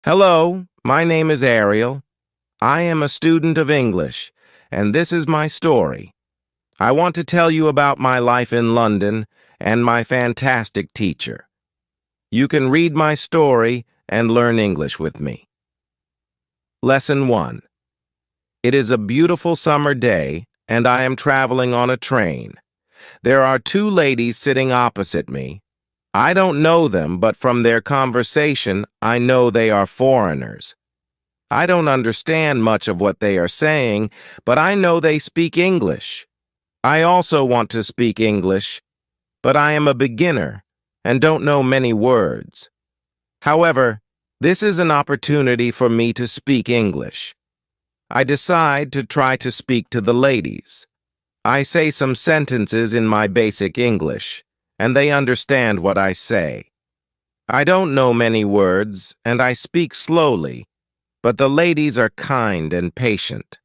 Hello, my name is Ariel. I am a student of English, and this is my story. I want to tell you about my life in London and my fantastic teacher. You can read my story and learn English with me. Lesson 1. It is a beautiful summer day, and I am traveling on a train. There are two ladies sitting opposite me. I don't know them, but from their conversation, I know they are foreigners. I don't understand much of what they are saying, but I know they speak English. I also want to speak English, but I am a beginner and don't know many words. However, this is an opportunity for me to speak English. I decide to try to speak to the ladies. I say some sentences in my basic English, and they understand what I say. I don't know many words, and I speak slowly, but the ladies are kind and patient.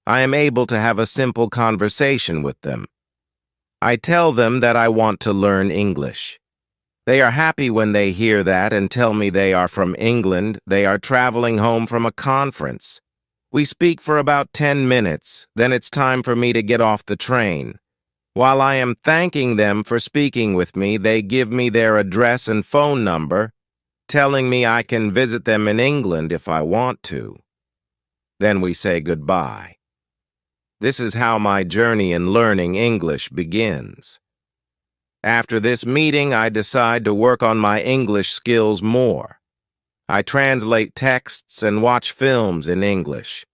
I am able to have a simple conversation with them. I tell them that I want to learn English. They are happy when they hear that and tell me they are from England. They are traveling home from a conference. We speak for about 10 minutes, then it's time for me to get off the train. While I am thanking them for speaking with me, they give me their address and phone number, telling me I can visit them in England if I want to. Then we say goodbye. This is how my journey in learning English begins. After this meeting, I decide to work on my English skills more. I translate texts and watch films in English.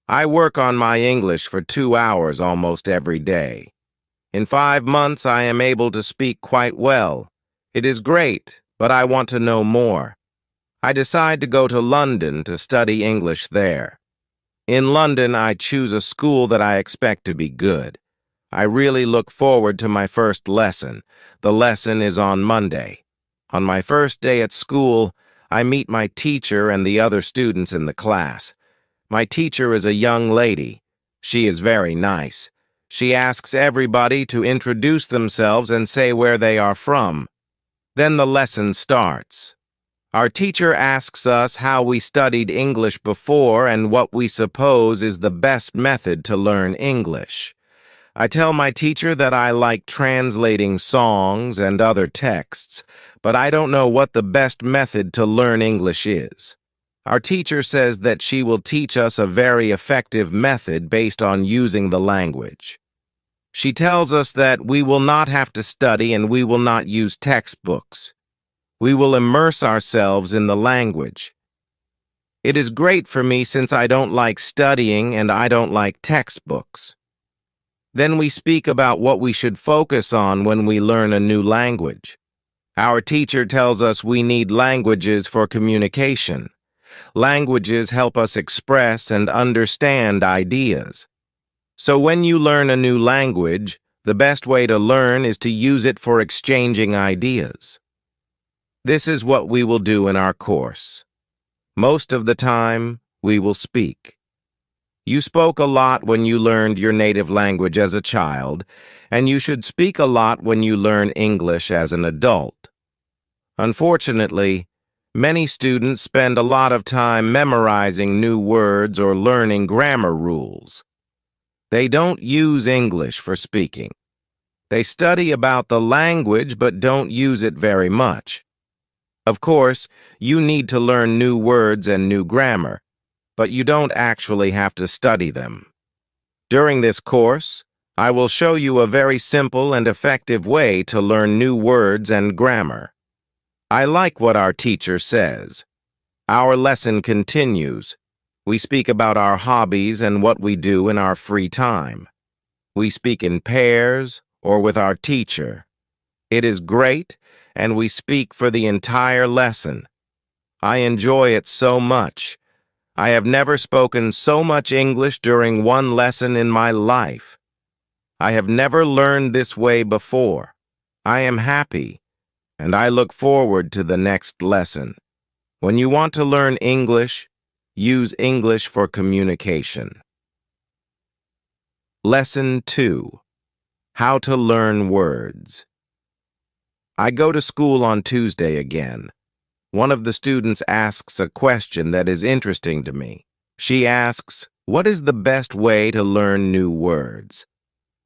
I work on my English for 2 hours almost every day. In 5 months, I am able to speak quite well. It is great, but I want to know more. I decide to go to London to study English there. In London, I choose a school that I expect to be good. I really look forward to my first lesson. The lesson is on Monday. On my first day at school, I meet my teacher and the other students in the class. My teacher is a young lady. She is very nice. She asks everybody to introduce themselves and say where they are from. Then the lesson starts. Our teacher asks us how we studied English before and what we suppose is the best method to learn English. I tell my teacher that I like translating songs and other texts, but I don't know what the best method to learn English is. Our teacher says that she will teach us a very effective method based on using the language. She tells us that we will not have to study and we will not use textbooks. We will immerse ourselves in the language. It is great for me since I don't like studying and I don't like textbooks. Then we speak about what we should focus on when we learn a new language. Our teacher tells us we need languages for communication. Languages help us express and understand ideas. So when you learn a new language, the best way to learn is to use it for exchanging ideas. This is what we will do in our course. Most of the time, we will speak. You spoke a lot when you learned your native language as a child, and you should speak a lot when you learn English as an adult. Unfortunately, many students spend a lot of time memorizing new words or learning grammar rules. They don't use English for speaking. They study about the language but don't use it very much. Of course, you need to learn new words and new grammar, but you don't actually have to study them. During this course, I will show you a very simple and effective way to learn new words and grammar. I like what our teacher says. Our lesson continues. We speak about our hobbies and what we do in our free time. We speak in pairs or with our teacher. It is great, and we speak for the entire lesson. I enjoy it so much. I have never spoken so much English during one lesson in my life. I have never learned this way before. I am happy, and I look forward to the next lesson. When you want to learn English, use English for communication. Lesson 2. How to learn words. I go to school on Tuesday again. One of the students asks a question that is interesting to me. She asks, "What is the best way to learn new words?"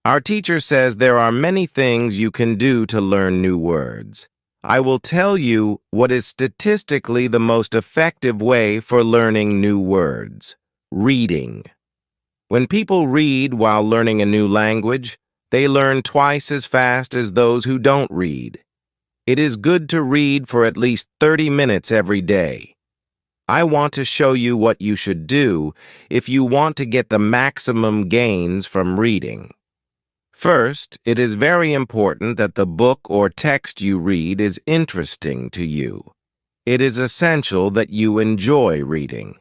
Our teacher says there are many things you can do to learn new words. I will tell you what is statistically the most effective way for learning new words: reading. When people read while learning a new language, they learn twice as fast as those who don't read. It is good to read for at least 30 minutes every day. I want to show you what you should do if you want to get the maximum gains from reading. First, it is very important that the book or text you read is interesting to you. It is essential that you enjoy reading.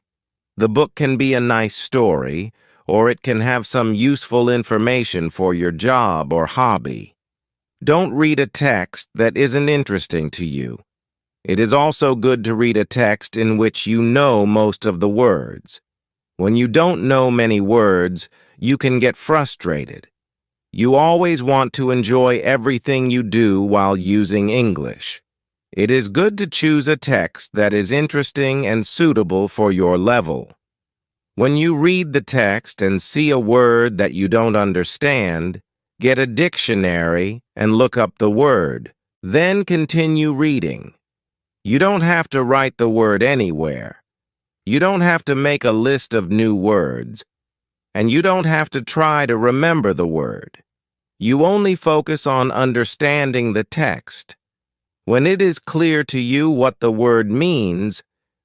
The book can be a nice story, or it can have some useful information for your job or hobby. Don't read a text that isn't interesting to you. It is also good to read a text in which you know most of the words. When you don't know many words, you can get frustrated. You always want to enjoy everything you do while using English. It is good to choose a text that is interesting and suitable for your level. When you read the text and see a word that you don't understand, get a dictionary and look up the word. Then continue reading. You don't have to write the word anywhere. You don't have to make a list of new words. And you don't have to try to remember the word. You only focus on understanding the text. When it is clear to you what the word means,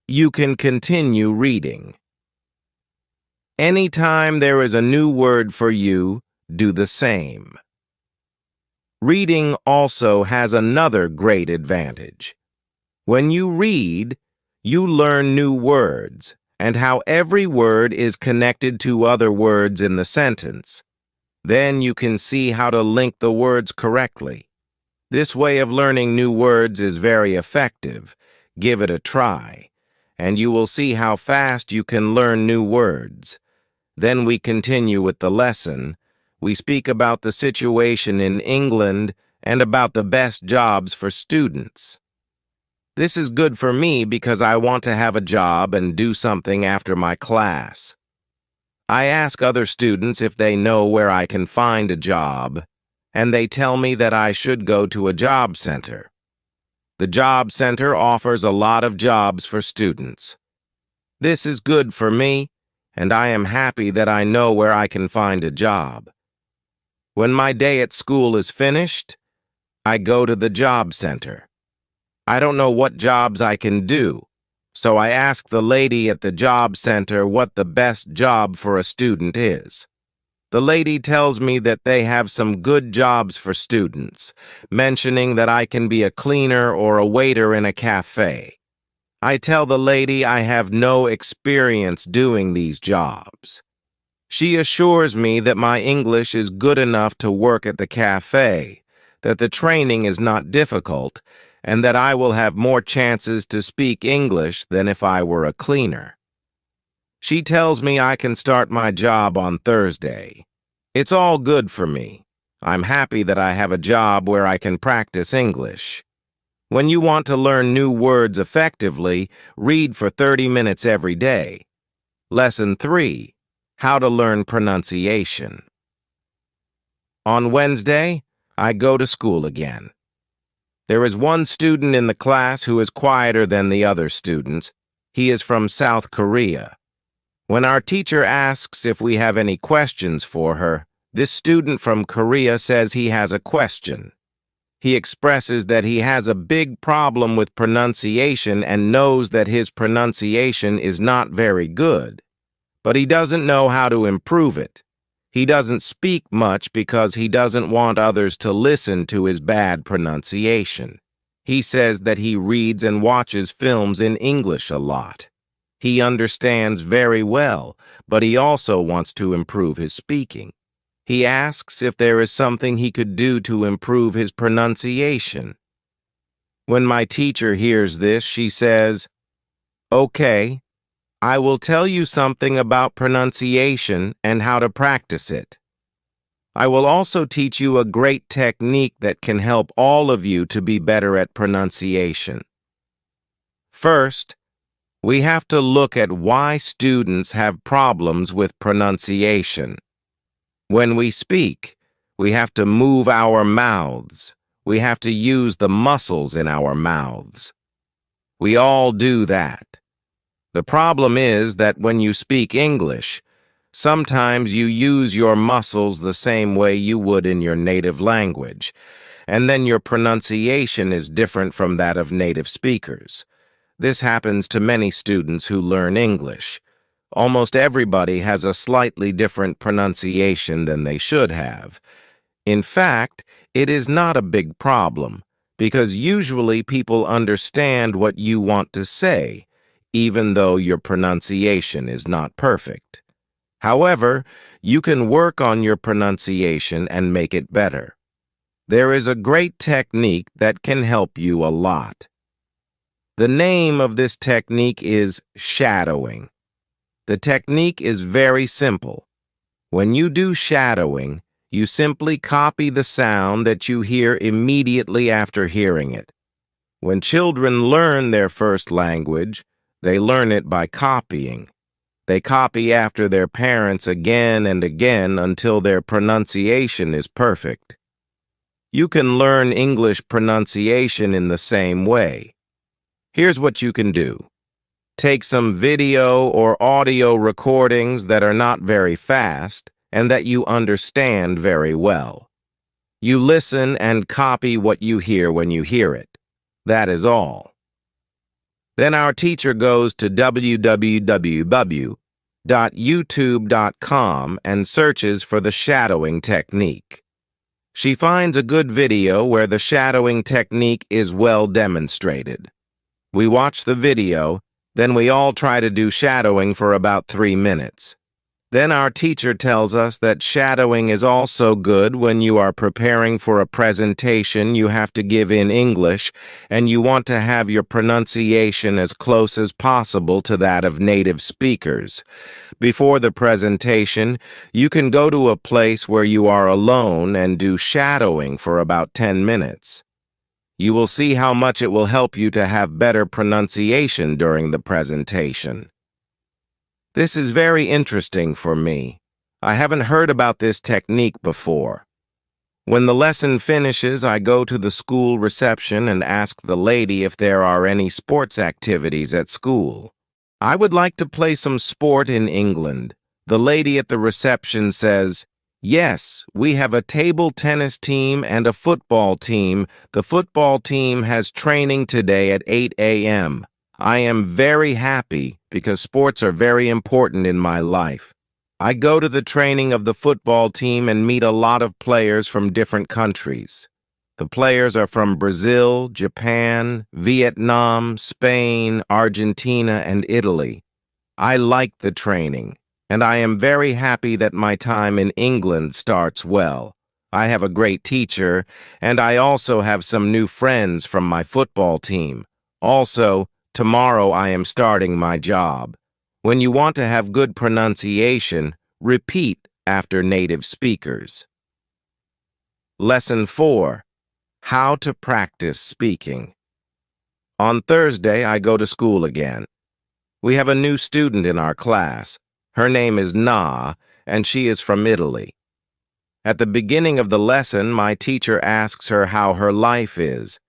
you can continue reading. Anytime there is a new word for you, do the same. Reading also has another great advantage. When you read, you learn new words and how every word is connected to other words in the sentence. Then you can see how to link the words correctly. This way of learning new words is very effective. Give it a try, and you will see how fast you can learn new words. Then we continue with the lesson. We speak about the situation in England and about the best jobs for students. This is good for me because I want to have a job and do something after my class. I ask other students if they know where I can find a job, and they tell me that I should go to a job center. The job center offers a lot of jobs for students. This is good for me, and I am happy that I know where I can find a job. When my day at school is finished, I go to the job center. I don't know what jobs I can do, so I ask the lady at the job center what the best job for a student is. The lady tells me that they have some good jobs for students, mentioning that I can be a cleaner or a waiter in a cafe. I tell the lady I have no experience doing these jobs. She assures me that my English is good enough to work at the cafe, that the training is not difficult, and that I will have more chances to speak English than if I were a cleaner. She tells me I can start my job on Thursday. It's all good for me. I'm happy that I have a job where I can practice English. When you want to learn new words effectively, read for 30 minutes every day. Lesson 3. How to learn pronunciation. On Wednesday, I go to school again. There is one student in the class who is quieter than the other students. He is from South Korea. When our teacher asks if we have any questions for her, this student from Korea says he has a question. He expresses that he has a big problem with pronunciation and knows that his pronunciation is not very good, but he doesn't know how to improve it. He doesn't speak much because he doesn't want others to listen to his bad pronunciation. He says that he reads and watches films in English a lot. He understands very well, but he also wants to improve his speaking. He asks if there is something he could do to improve his pronunciation. When my teacher hears this, she says, "Okay, I will tell you something about pronunciation and how to practice it. I will also teach you a great technique that can help all of you to be better at pronunciation. First, we have to look at why students have problems with pronunciation. When we speak, we have to move our mouths. We have to use the muscles in our mouths. We all do that. The problem is that when you speak English, sometimes you use your muscles the same way you would in your native language, and then your pronunciation is different from that of native speakers. This happens to many students who learn English. Almost everybody has a slightly different pronunciation than they should have. In fact, it is not a big problem, because usually people understand what you want to say, even though your pronunciation is not perfect. However, you can work on your pronunciation and make it better. There is a great technique that can help you a lot. The name of this technique is shadowing. The technique is very simple. When you do shadowing, you simply copy the sound that you hear immediately after hearing it. When children learn their first language, they learn it by copying. They copy after their parents again and again until their pronunciation is perfect. You can learn English pronunciation in the same way. Here's what you can do. Take some video or audio recordings that are not very fast and that you understand very well. You listen and copy what you hear when you hear it. That is all. Then our teacher goes to www.youtube.com and searches for the shadowing technique. She finds a good video where the shadowing technique is well demonstrated. We watch the video, then we all try to do shadowing for about 3 minutes. Then our teacher tells us that shadowing is also good when you are preparing for a presentation you have to give in English and you want to have your pronunciation as close as possible to that of native speakers. Before the presentation, you can go to a place where you are alone and do shadowing for about 10 minutes. You will see how much it will help you to have better pronunciation during the presentation. This is very interesting for me. I haven't heard about this technique before. When the lesson finishes, I go to the school reception and ask the lady if there are any sports activities at school. I would like to play some sport in England. The lady at the reception says, "Yes, we have a table tennis team and a football team. The football team has training today at 8 a.m. I am very happy because sports are very important in my life. I go to the training of the football team and meet a lot of players from different countries. The players are from Brazil, Japan, Vietnam, Spain, Argentina, and Italy. I like the training, and I am very happy that my time in England starts well. I have a great teacher, and I also have some new friends from my football team. Also, tomorrow I am starting my job. When you want to have good pronunciation, repeat after native speakers." Lesson 4. How to practice speaking. On Thursday, I go to school again. We have a new student in our class. Her name is Na, and she is from Italy. At the beginning of the lesson, my teacher asks her how her life is.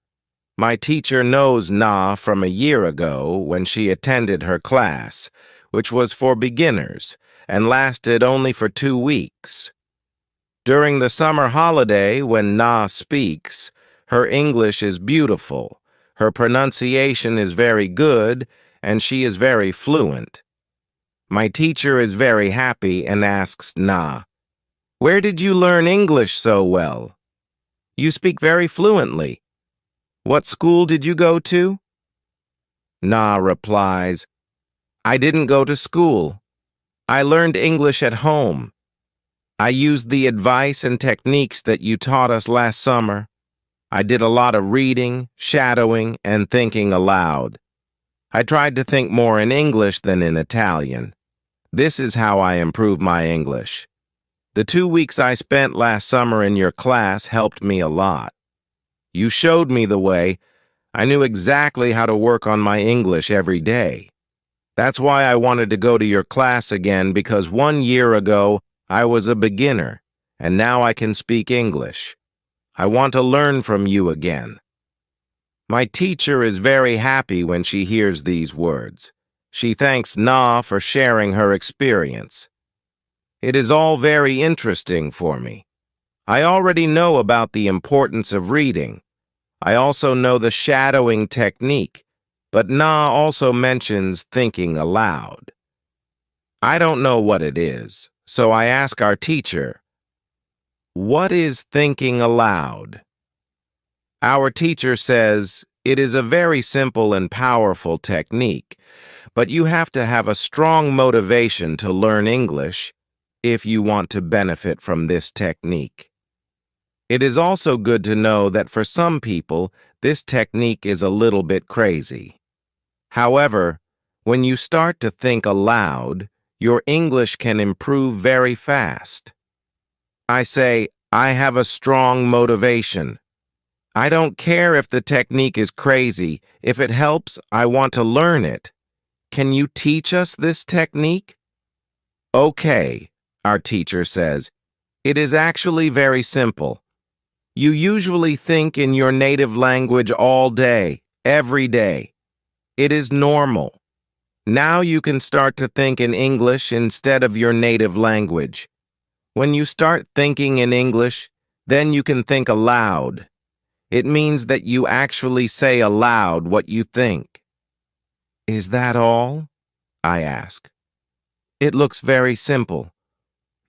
My teacher knows Na from a year ago when she attended her class, which was for beginners and lasted only for 2 weeks. During the summer holiday, when Na speaks, her English is beautiful, her pronunciation is very good, and she is very fluent. My teacher is very happy and asks Na, "Where did you learn English so well? You speak very fluently. What school did you go to?" Na replies, "I didn't go to school. I learned English at home. I used the advice and techniques that you taught us last summer. I did a lot of reading, shadowing, and thinking aloud. I tried to think more in English than in Italian. This is how I improved my English. The 2 weeks I spent last summer in your class helped me a lot. You showed me the way. I knew exactly how to work on my English every day. That's why I wanted to go to your class again, because 1 year ago I was a beginner, and now I can speak English. I want to learn from you again. My teacher is very happy when she hears these words. She thanks Na for sharing her experience. It is all very interesting for me. I already know about the importance of reading. I also know the shadowing technique, but Na also mentions thinking aloud. I don't know what it is, so I ask our teacher, "What is thinking aloud?" Our teacher says, it is a very simple and powerful technique, but you have to have a strong motivation to learn English if you want to benefit from this technique. It is also good to know that for some people, this technique is a little bit crazy. However, when you start to think aloud, your English can improve very fast. I say, I have a strong motivation. I don't care if the technique is crazy. If it helps, I want to learn it. Can you teach us this technique? Okay, our teacher says. It is actually very simple. You usually think in your native language all day, every day. It is normal. Now you can start to think in English instead of your native language. When you start thinking in English, then you can think aloud. It means that you actually say aloud what you think. Is that all? I ask. It looks very simple.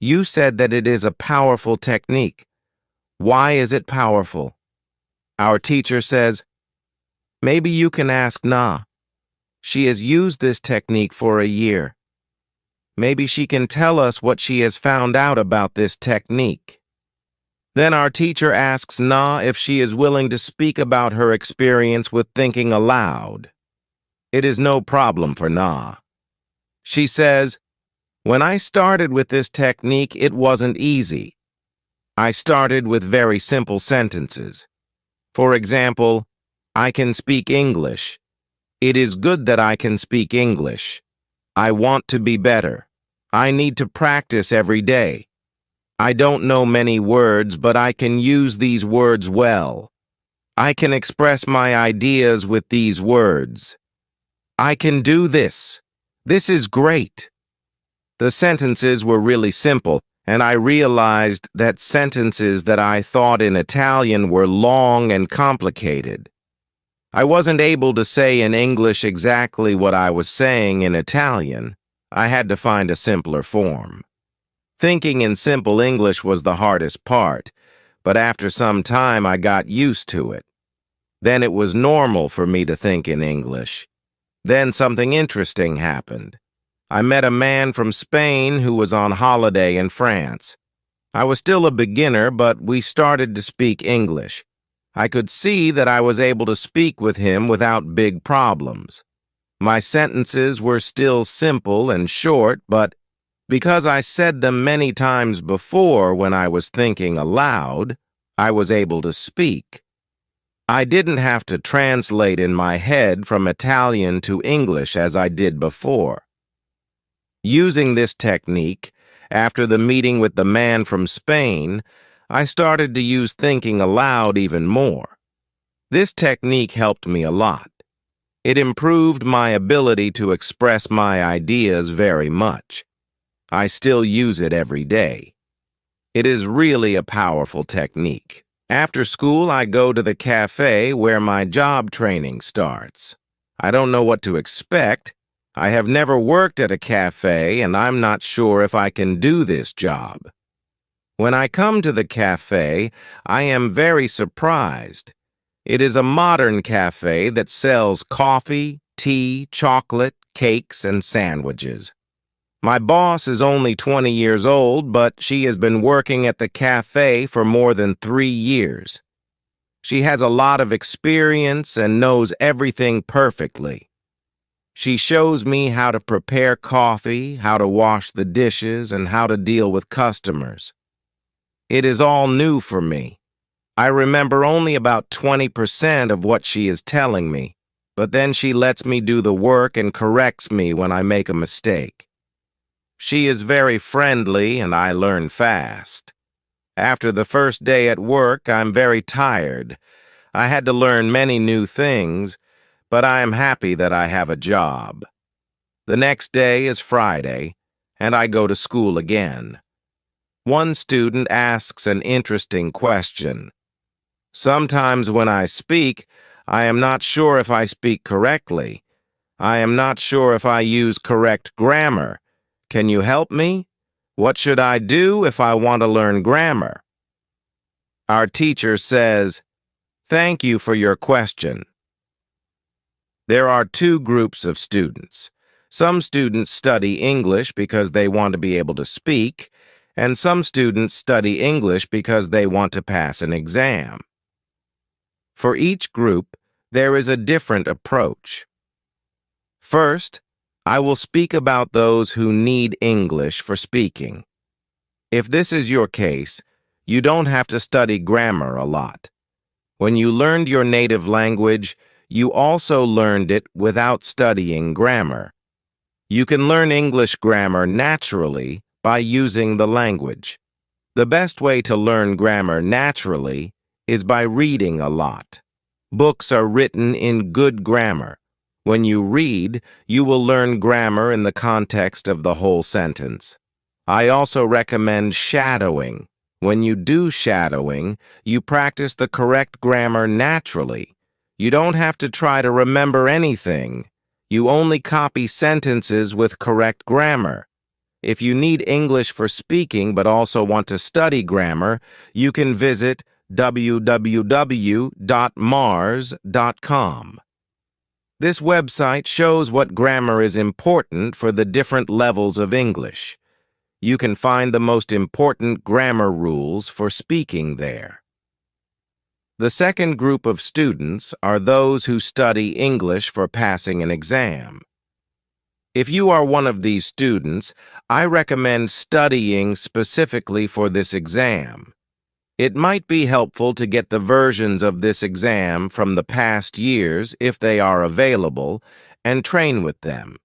You said that it is a powerful technique. Why is it powerful? Our teacher says, maybe you can ask Na. She has used this technique for a year. Maybe she can tell us what she has found out about this technique. Then our teacher asks Na if she is willing to speak about her experience with thinking aloud. It is no problem for Na. She says, when I started with this technique, it wasn't easy. I started with very simple sentences. For example, I can speak English. It is good that I can speak English. I want to be better. I need to practice every day. I don't know many words, but I can use these words well. I can express my ideas with these words. I can do this. This is great. The sentences were really simple, and I realized that sentences that I thought in Italian were long and complicated. I wasn't able to say in English exactly what I was saying in Italian. I had to find a simpler form. Thinking in simple English was the hardest part, but after some time I got used to it. Then it was normal for me to think in English. Then something interesting happened. I met a man from Spain who was on holiday in France. I was still a beginner, but we started to speak English. I could see that I was able to speak with him without big problems. My sentences were still simple and short, but because I said them many times before when I was thinking aloud, I was able to speak. I didn't have to translate in my head from Italian to English as I did before. Using this technique, after the meeting with the man from Spain, I started to use thinking aloud even more. This technique helped me a lot. It improved my ability to express my ideas very much. I still use it every day. It is really a powerful technique. After school, I go to the cafe where my job training starts. I don't know what to expect. I have never worked at a cafe, and I'm not sure if I can do this job. When I come to the cafe, I am very surprised. It is a modern cafe that sells coffee, tea, chocolate, cakes, and sandwiches. My boss is only 20 years old, but she has been working at the cafe for more than 3 years. She has a lot of experience and knows everything perfectly. She shows me how to prepare coffee, how to wash the dishes, and how to deal with customers. It is all new for me. I remember only about 20% of what she is telling me, but then she lets me do the work and corrects me when I make a mistake. She is very friendly and I learn fast. After the first day at work, I'm very tired. I had to learn many new things, but I am happy that I have a job. The next day is Friday, and I go to school again. One student asks an interesting question. Sometimes when I speak, I am not sure if I speak correctly. I am not sure if I use correct grammar. Can you help me? What should I do if I want to learn grammar? Our teacher says, "Thank you for your question." There are two groups of students. Some students study English because they want to be able to speak, and some students study English because they want to pass an exam. For each group, there is a different approach. First, I will speak about those who need English for speaking. If this is your case, you don't have to study grammar a lot. When you learned your native language, you also learned it without studying grammar. You can learn English grammar naturally by using the language. The best way to learn grammar naturally is by reading a lot. Books are written in good grammar. When you read, you will learn grammar in the context of the whole sentence. I also recommend shadowing. When you do shadowing, you practice the correct grammar naturally. You don't have to try to remember anything. You only copy sentences with correct grammar. If you need English for speaking but also want to study grammar, you can visit www.mars.com. This website shows what grammar is important for the different levels of English. You can find the most important grammar rules for speaking there. The second group of students are those who study English for passing an exam. If you are one of these students, I recommend studying specifically for this exam. It might be helpful to get the versions of this exam from the past years if they are available and train with them.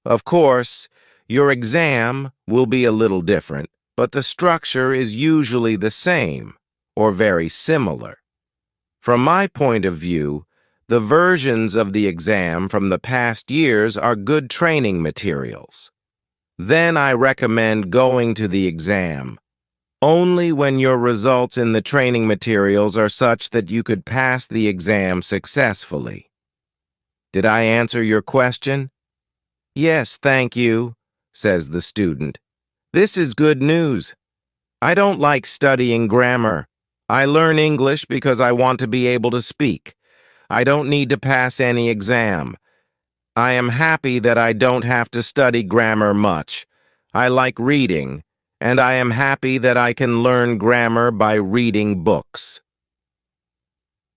Of course, your exam will be a little different, but the structure is usually the same or very similar. From my point of view, the versions of the exam from the past years are good training materials. Then I recommend going to the exam only when your results in the training materials are such that you could pass the exam successfully. Did I answer your question? Yes, thank you, says the student. This is good news. I don't like studying grammar. I learn English because I want to be able to speak. I don't need to pass any exam. I am happy that I don't have to study grammar much. I like reading, and I am happy that I can learn grammar by reading books.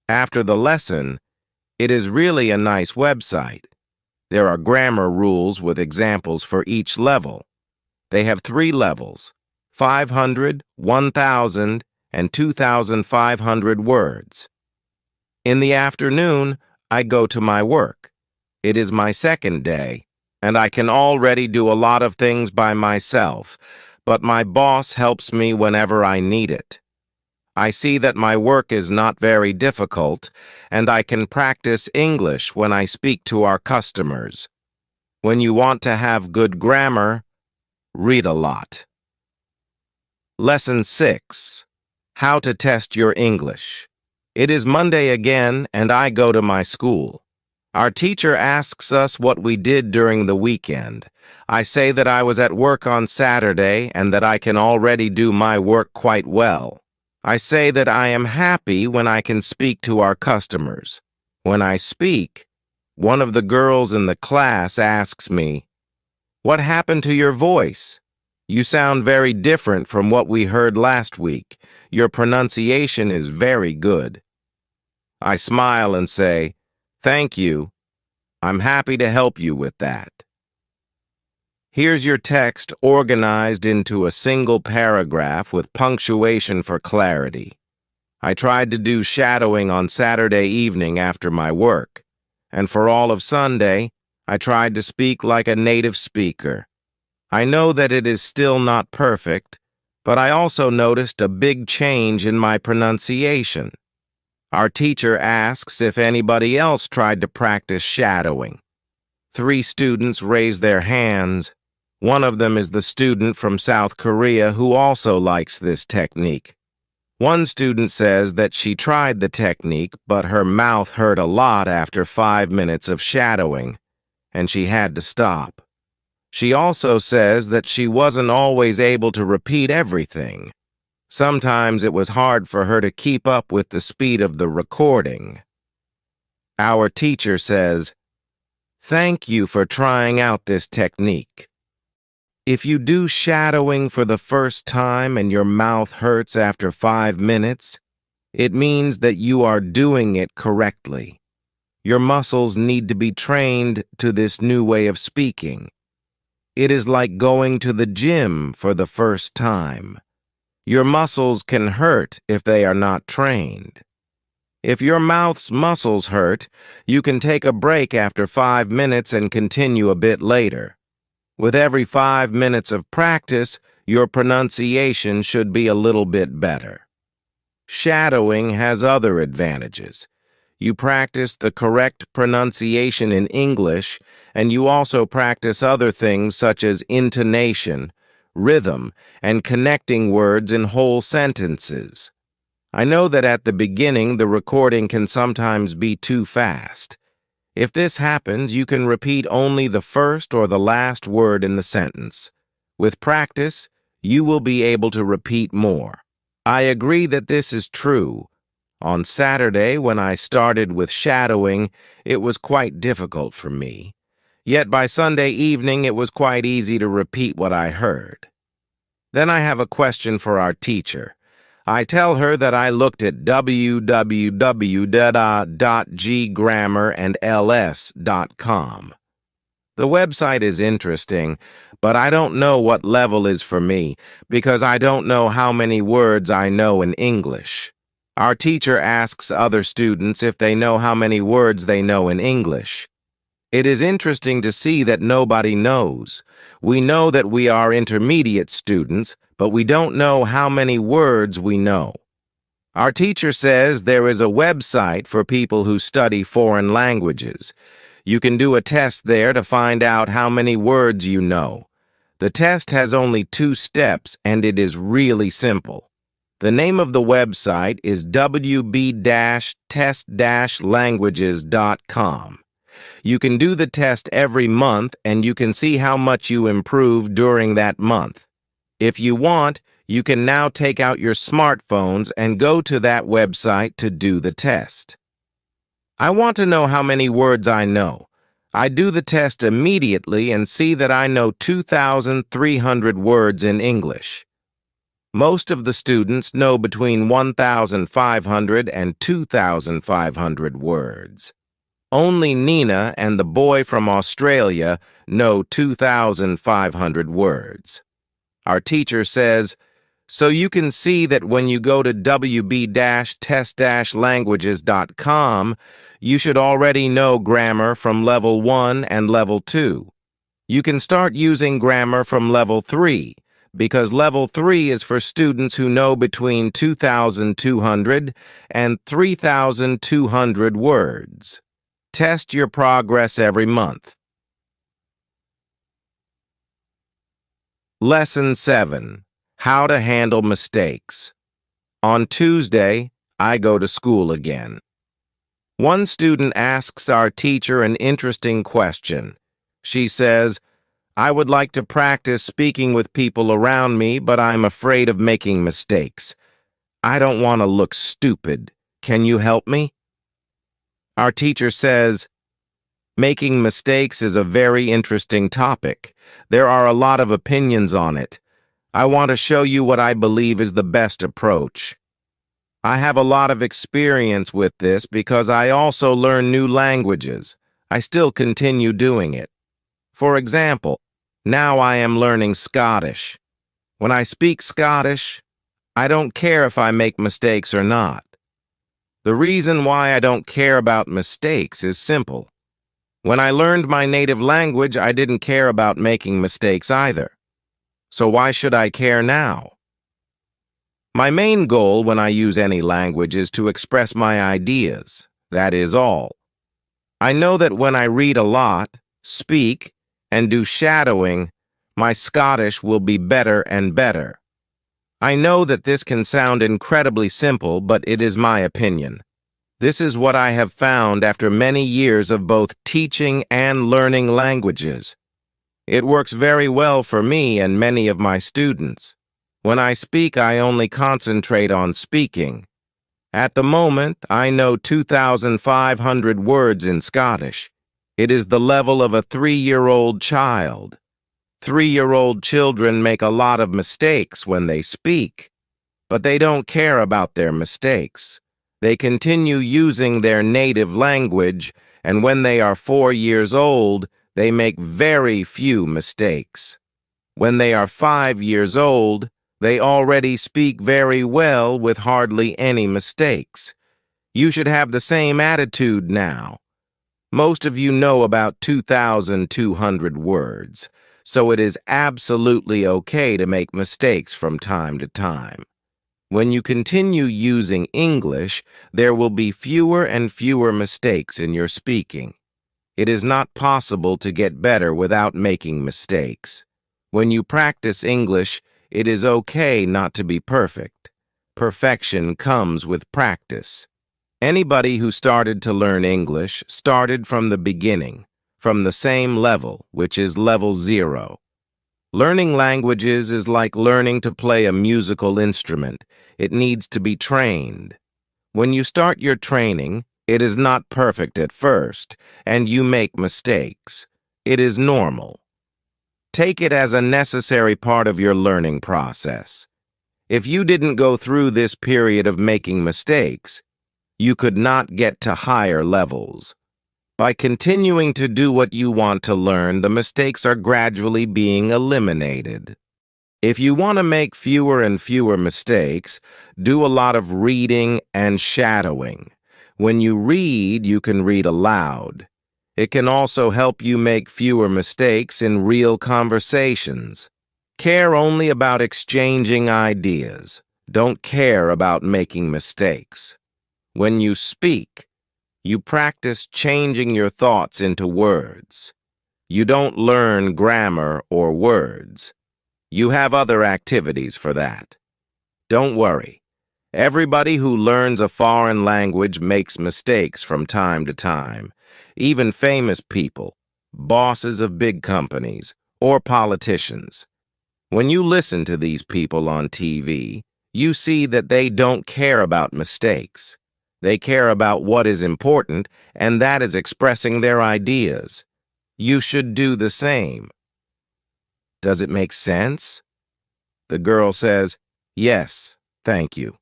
After the lesson, it is really a nice website. There are grammar rules with examples for each level. They have 3 levels, 500, 1,000, and 2,500 words. In the afternoon, I go to my work. It is my second day, and I can already do a lot of things by myself, but my boss helps me whenever I need it. I see that my work is not very difficult, and I can practice English when I speak to our customers. When you want to have good grammar, read a lot. Lesson 6. How to test your English. It is Monday again, and I go to my school. Our teacher asks us what we did during the weekend. I say that I was at work on Saturday and that I can already do my work quite well. I say that I am happy when I can speak to our customers. When I speak, one of the girls in the class asks me, "What happened to your voice? You sound very different from what we heard last week. Your pronunciation is very good." I smile and say, "Thank you. I'm happy to help you with that." Here's your text organized into a single paragraph with punctuation for clarity. I tried to do shadowing on Saturday evening after my work, and for all of Sunday, I tried to speak like a native speaker. I know that it is still not perfect, but I also noticed a big change in my pronunciation. Our teacher asks if anybody else tried to practice shadowing. 3 students raised their hands. One of them is the student from South Korea who also likes this technique. One student says that she tried the technique, but her mouth hurt a lot after 5 minutes of shadowing, and she had to stop. She also says that she wasn't always able to repeat everything. Sometimes it was hard for her to keep up with the speed of the recording. Our teacher says, "Thank you for trying out this technique. If you do shadowing for the first time and your mouth hurts after 5 minutes, it means that you are doing it correctly. Your muscles need to be trained to this new way of speaking. It is like going to the gym for the first time. Your muscles can hurt if they are not trained. If your mouth's muscles hurt, you can take a break after 5 minutes and continue a bit later. With every 5 minutes of practice, your pronunciation should be a little bit better." Shadowing has other advantages. You practice the correct pronunciation in English, and you also practice other things such as intonation, rhythm, and connecting words in whole sentences. I know that at the beginning the recording can sometimes be too fast. If this happens, you can repeat only the first or the last word in the sentence. With practice, you will be able to repeat more. I agree that this is true. On Saturday, when I started with shadowing, it was quite difficult for me. Yet by Sunday evening, it was quite easy to repeat what I heard. Then I have a question for our teacher. I tell her that I looked at www.grammarandls.com. The website is interesting, but I don't know what level is for me because I don't know how many words I know in English. Our teacher asks other students if they know how many words they know in English. It is interesting to see that nobody knows. We know that we are intermediate students, but we don't know how many words we know. Our teacher says there is a website for people who study foreign languages. You can do a test there to find out how many words you know. The test has only 2 steps, and it is really simple. The name of the website is wb-test-languages.com. You can do the test every month, and you can see how much you improve during that month. If you want, you can now take out your smartphones and go to that website to do the test. I want to know how many words I know. I do the test immediately and see that I know 2,300 words in English. Most of the students know between 1,500 and 2,500 words. Only Nina and the boy from Australia know 2,500 words. Our teacher says, "So you can see that when you go to wb-test-languages.com, you should already know grammar from level 1 and level 2. You can start using grammar from level 3, because level 3 is for students who know between 2,200 and 3,200 words. Test your progress every month." Lesson 7. How to handle mistakes. On Tuesday, I go to school again. One student asks our teacher an interesting question. She says, "I would like to practice speaking with people around me, but I'm afraid of making mistakes. I don't want to look stupid. Can you help me?" Our teacher says, "Making mistakes is a very interesting topic. There are a lot of opinions on it. I want to show you what I believe is the best approach. I have a lot of experience with this because I also learn new languages. I still continue doing it. For example, now I am learning Scottish. When I speak Scottish, I don't care if I make mistakes or not. The reason why I don't care about mistakes is simple. When I learned my native language, I didn't care about making mistakes either. So why should I care now? My main goal when I use any language is to express my ideas. That is all. I know that when I read a lot, speak, and do shadowing, my Scottish will be better and better. I know that this can sound incredibly simple, but it is my opinion. This is what I have found after many years of both teaching and learning languages. It works very well for me and many of my students. When I speak, I only concentrate on speaking. At the moment, I know 2,500 words in Scottish. It is the level of a 3-year-old child. 3-year-old children make a lot of mistakes when they speak, but they don't care about their mistakes. They continue using their native language, and when they are 4 years old, they make very few mistakes. When they are 5 years old, they already speak very well with hardly any mistakes. You should have the same attitude now. Most of you know about 2,200 words, so it is absolutely okay to make mistakes from time to time. When you continue using English, there will be fewer and fewer mistakes in your speaking. It is not possible to get better without making mistakes. When you practice English, it is okay not to be perfect. Perfection comes with practice. Anybody who started to learn English started from the beginning, from the same level, which is level 0. Learning languages is like learning to play a musical instrument. It needs to be trained. When you start your training, it is not perfect at first, and you make mistakes. It is normal. Take it as a necessary part of your learning process. If you didn't go through this period of making mistakes, you could not get to higher levels. By continuing to do what you want to learn, the mistakes are gradually being eliminated. If you want to make fewer and fewer mistakes, do a lot of reading and shadowing. When you read, you can read aloud. It can also help you make fewer mistakes in real conversations. Care only about exchanging ideas. Don't care about making mistakes. When you speak, you practice changing your thoughts into words. You don't learn grammar or words. You have other activities for that. Don't worry. Everybody who learns a foreign language makes mistakes from time to time. Even famous people, bosses of big companies, or politicians. When you listen to these people on TV, you see that they don't care about mistakes. They care about what is important, and that is expressing their ideas. You should do the same. Does it make sense? The girl says, "Yes, thank you."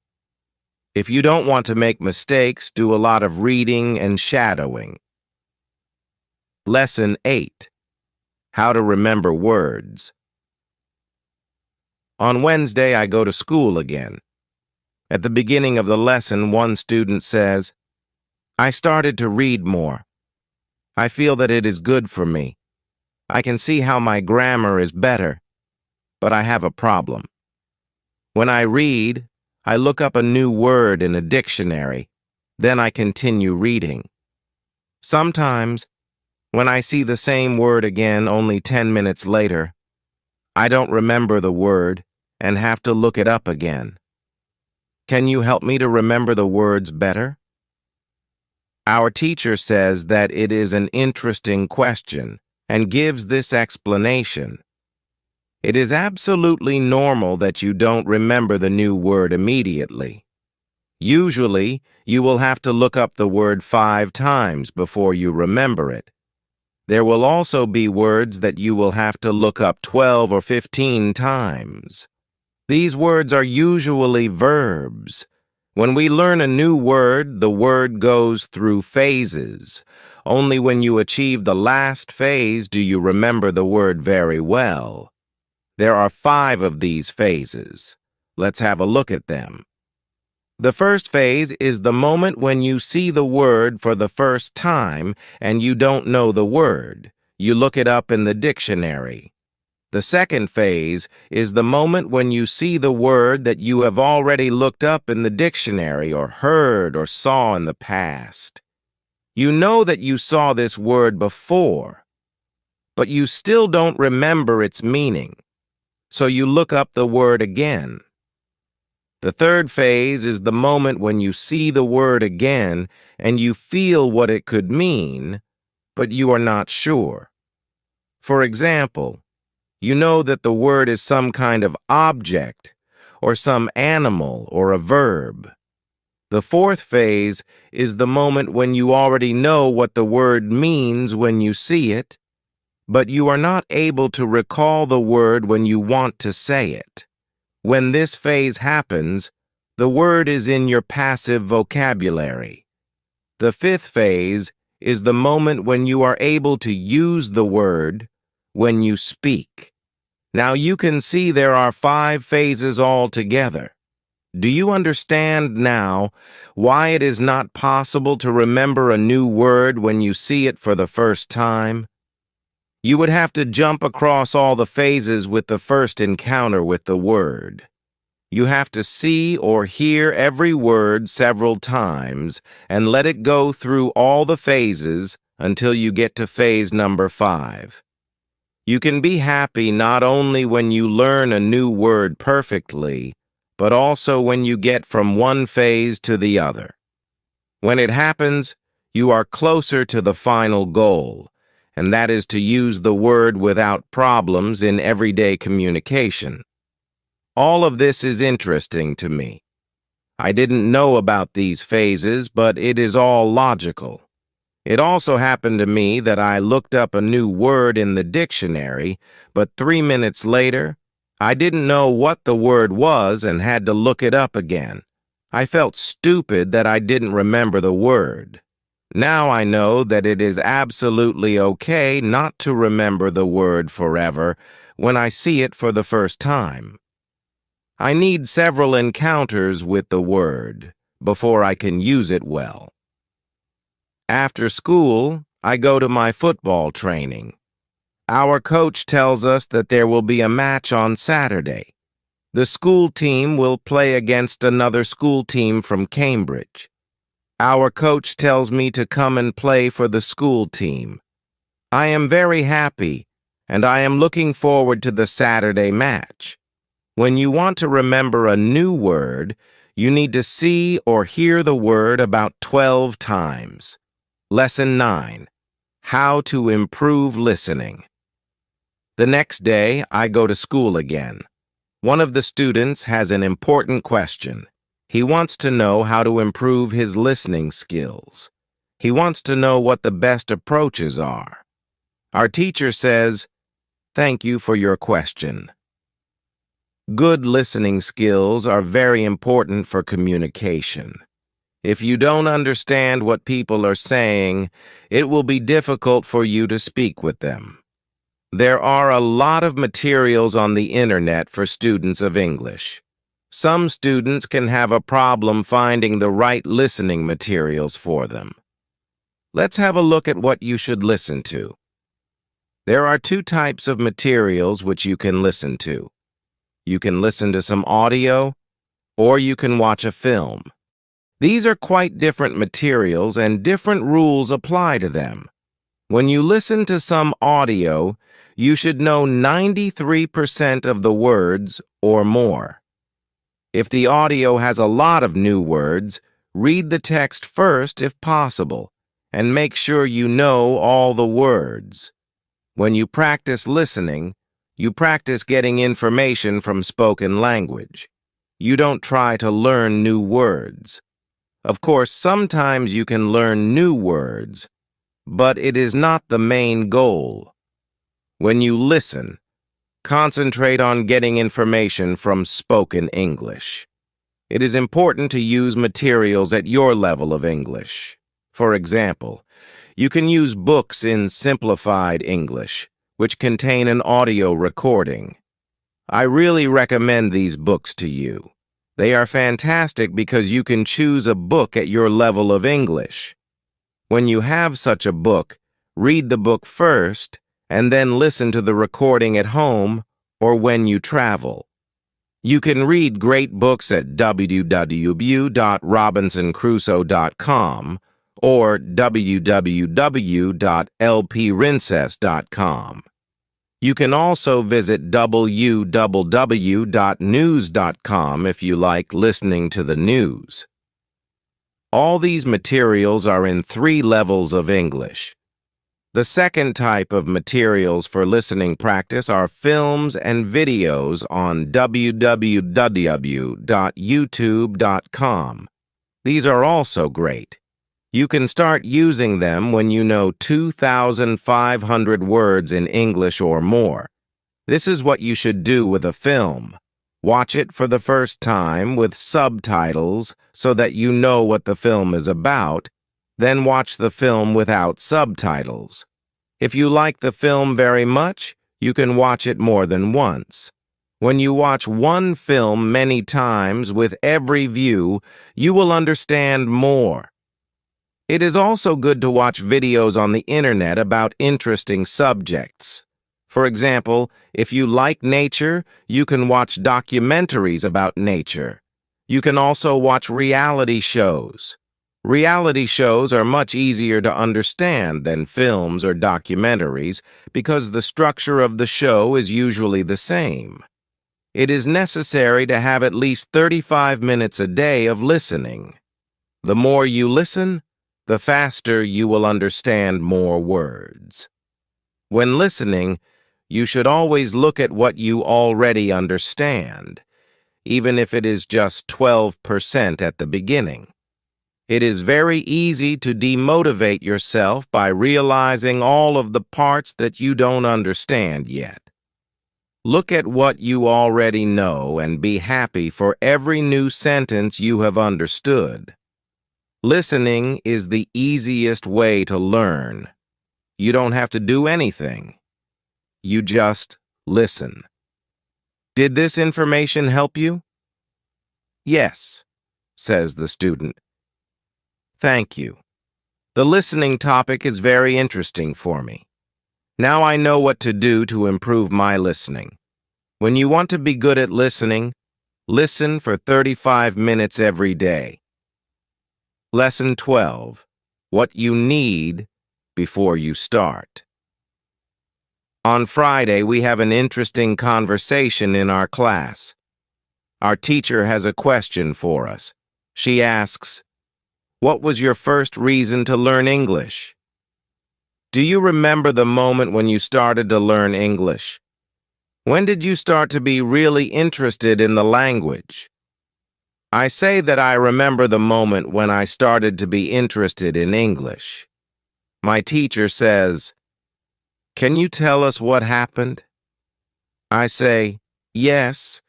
If you don't want to make mistakes, do a lot of reading and shadowing. Lesson 8. How to remember words. On Wednesday, I go to school again. At the beginning of the lesson, one student says, "I started to read more. I feel that it is good for me. I can see how my grammar is better, but I have a problem. When I read, I look up a new word in a dictionary, then I continue reading. Sometimes, when I see the same word again only 10 minutes later, I don't remember the word and have to look it up again. Can you help me to remember the words better?" Our teacher says that it is an interesting question and gives this explanation. It is absolutely normal that you don't remember the new word immediately. Usually, you will have to look up the word 5 times before you remember it. There will also be words that you will have to look up 12 or 15 times. These words are usually verbs. When we learn a new word, the word goes through phases. Only when you achieve the last phase do you remember the word very well. There are 5 of these phases. Let's have a look at them. The first phase is the moment when you see the word for the first time and you don't know the word. You look it up in the dictionary. The second phase is the moment when you see the word that you have already looked up in the dictionary or heard or saw in the past. You know that you saw this word before, but you still don't remember its meaning, so you look up the word again. The third phase is the moment when you see the word again and you feel what it could mean, but you are not sure. For example, you know that the word is some kind of object, or some animal, or a verb. The fourth phase is the moment when you already know what the word means when you see it, but you are not able to recall the word when you want to say it. When this phase happens, the word is in your passive vocabulary. The fifth phase is the moment when you are able to use the word when you speak. Now you can see there are 5 phases altogether. Do you understand now why it is not possible to remember a new word when you see it for the first time? You would have to jump across all the phases with the first encounter with the word. You have to see or hear every word several times and let it go through all the phases until you get to phase number 5. You can be happy not only when you learn a new word perfectly, but also when you get from one phase to the other. When it happens, you are closer to the final goal, and that is to use the word without problems in everyday communication. All of this is interesting to me. I didn't know about these phases, but it is all logical. It also happened to me that I looked up a new word in the dictionary, but 3 minutes later, I didn't know what the word was and had to look it up again. I felt stupid that I didn't remember the word. Now I know that it is absolutely okay not to remember the word forever when I see it for the first time. I need several encounters with the word before I can use it well. After school, I go to my football training. Our coach tells us that there will be a match on Saturday. The school team will play against another school team from Cambridge. Our coach tells me to come and play for the school team. I am very happy, and I am looking forward to the Saturday match. When you want to remember a new word, you need to see or hear the word about 12 times. Lesson 9. How to improve listening. The next day, I go to school again. One of the students has an important question. He wants to know how to improve his listening skills. He wants to know what the best approaches are. Our teacher says, "Thank you for your question." Good listening skills are very important for communication. If you don't understand what people are saying, it will be difficult for you to speak with them. There are a lot of materials on the internet for students of English. Some students can have a problem finding the right listening materials for them. Let's have a look at what you should listen to. There are 2 types of materials which you can listen to. You can listen to some audio, or you can watch a film. These are quite different materials and different rules apply to them. When you listen to some audio, you should know 93% of the words or more. If the audio has a lot of new words, read the text first if possible, and make sure you know all the words. When you practice listening, you practice getting information from spoken language. You don't try to learn new words. Of course, sometimes you can learn new words, but it is not the main goal. When you listen, concentrate on getting information from spoken English. It is important to use materials at your level of English. For example, you can use books in simplified English, which contain an audio recording. I really recommend these books to you. They are fantastic because you can choose a book at your level of English. When you have such a book, read the book first and then listen to the recording at home or when you travel. You can read great books at www.robinsoncrusoe.com or www.lprincess.com. You can also visit www.news.com if you like listening to the news. All these materials are in 3 levels of English. The second type of materials for listening practice are films and videos on www.youtube.com. These are also great. You can start using them when you know 2,500 words in English or more. This is what you should do with a film. Watch it for the first time with subtitles so that you know what the film is about, then watch the film without subtitles. If you like the film very much, you can watch it more than once. When you watch one film many times with every view, you will understand more. It is also good to watch videos on the internet about interesting subjects. For example, if you like nature, you can watch documentaries about nature. You can also watch reality shows. Reality shows are much easier to understand than films or documentaries because the structure of the show is usually the same. It is necessary to have at least 35 minutes a day of listening. The more you listen, the faster you will understand more words. When listening, you should always look at what you already understand, even if it is just 12% at the beginning. It is very easy to demotivate yourself by realizing all of the parts that you don't understand yet. Look at what you already know and be happy for every new sentence you have understood. Listening is the easiest way to learn. You don't have to do anything. You just listen. Did this information help you? Yes, says the student. Thank you. The listening topic is very interesting for me. Now I know what to do to improve my listening. When you want to be good at listening, listen for 35 minutes every day. Lesson 12. What you need before you start. On Friday, we have an interesting conversation in our class. Our teacher has a question for us. She asks, "What was your first reason to learn English?" Do you remember the moment when you started to learn English? When did you start to be really interested in the language? I say that I remember the moment when I started to be interested in English. My teacher says, "Can you tell us what happened?" I say, "Yes.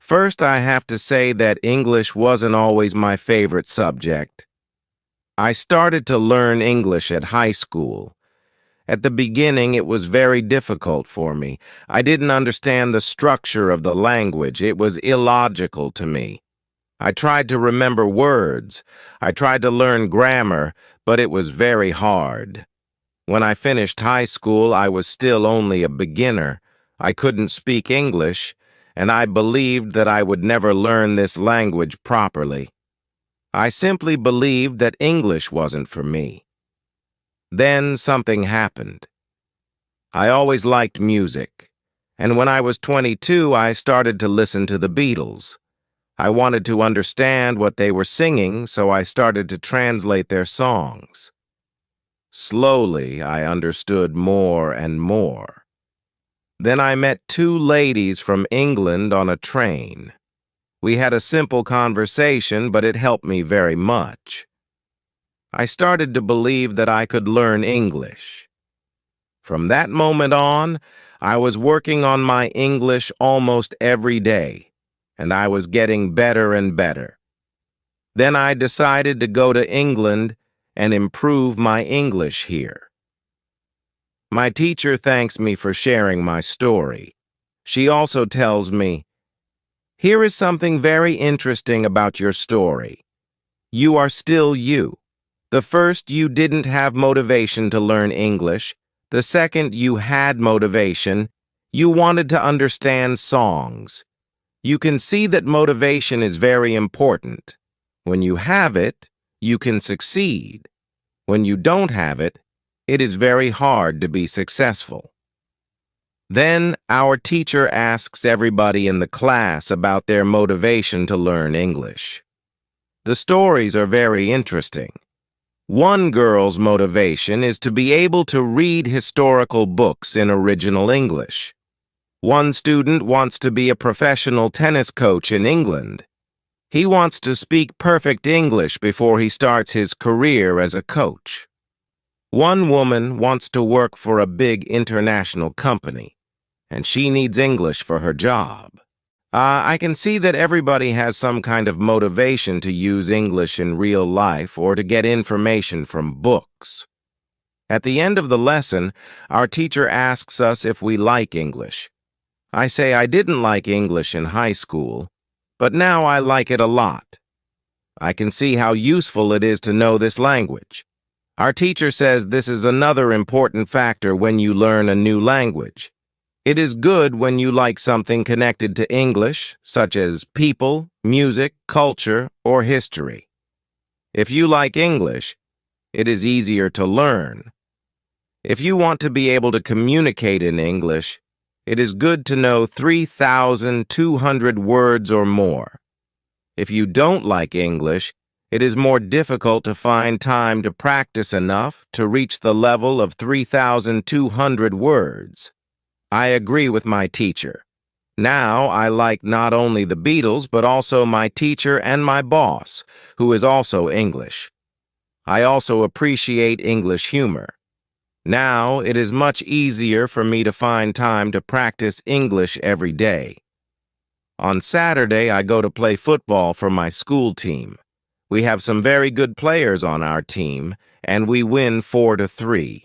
First, I have to say that English wasn't always my favorite subject. I started to learn English at high school. At the beginning, it was very difficult for me. I didn't understand the structure of the language. It was illogical to me. I tried to remember words. I tried to learn grammar, but it was very hard. When I finished high school, I was still only a beginner. I couldn't speak English, and I believed that I would never learn this language properly. I simply believed that English wasn't for me. Then something happened. I always liked music, and when I was 22, I started to listen to the Beatles. I wanted to understand what they were singing, so I started to translate their songs. Slowly, I understood more and more. Then I met 2 ladies from England on a train. We had a simple conversation, but it helped me very much. I started to believe that I could learn English. From that moment on, I was working on my English almost every day, and I was getting better and better. Then I decided to go to England and improve my English here. My teacher thanks me for sharing my story. She also tells me, Here is something very interesting about your story. You are still you. The first, you didn't have motivation to learn English. The second, you had motivation. You wanted to understand songs. You can see that motivation is very important. When you have it, you can succeed. When you don't have it, it is very hard to be successful. Then, our teacher asks everybody in the class about their motivation to learn English. The stories are very interesting. One girl's motivation is to be able to read historical books in original English. One student wants to be a professional tennis coach in England. He wants to speak perfect English before he starts his career as a coach. One woman wants to work for a big international company, and she needs English for her job. I can see that everybody has some kind of motivation to use English in real life or to get information from books. At the end of the lesson, our teacher asks us if we like English. I say I didn't like English in high school, but now I like it a lot. I can see how useful it is to know this language. Our teacher says this is another important factor when you learn a new language. It is good when you like something connected to English, such as people, music, culture, or history. If you like English, it is easier to learn. If you want to be able to communicate in English, it is good to know 3,200 words or more. If you don't like English, it is more difficult to find time to practice enough to reach the level of 3,200 words. I agree with my teacher. Now I like not only the Beatles, but also my teacher and my boss, who is also English. I also appreciate English humor. Now it is much easier for me to find time to practice English every day. On Saturday, I go to play football for my school team. We have some very good players on our team, and we win 4-3.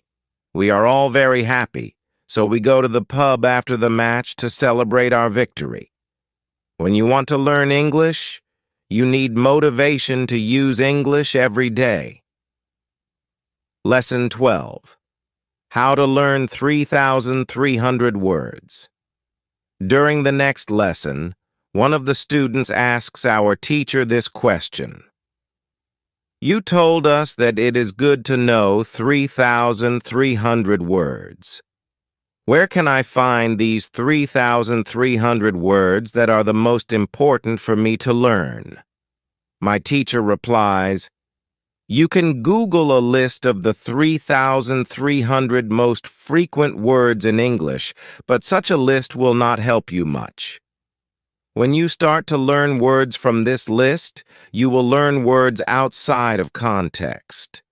We are all very happy, so we go to the pub after the match to celebrate our victory. When you want to learn English, you need motivation to use English every day. Lesson 12. How to learn 3,300 words. During the next lesson, one of the students asks our teacher this question. You told us that it is good to know 3,300 words. Where can I find these 3,300 words that are the most important for me to learn? My teacher replies, you can Google a list of the 3,300 most frequent words in English, but such a list will not help you much. When you start to learn words from this list, you will learn words outside of context.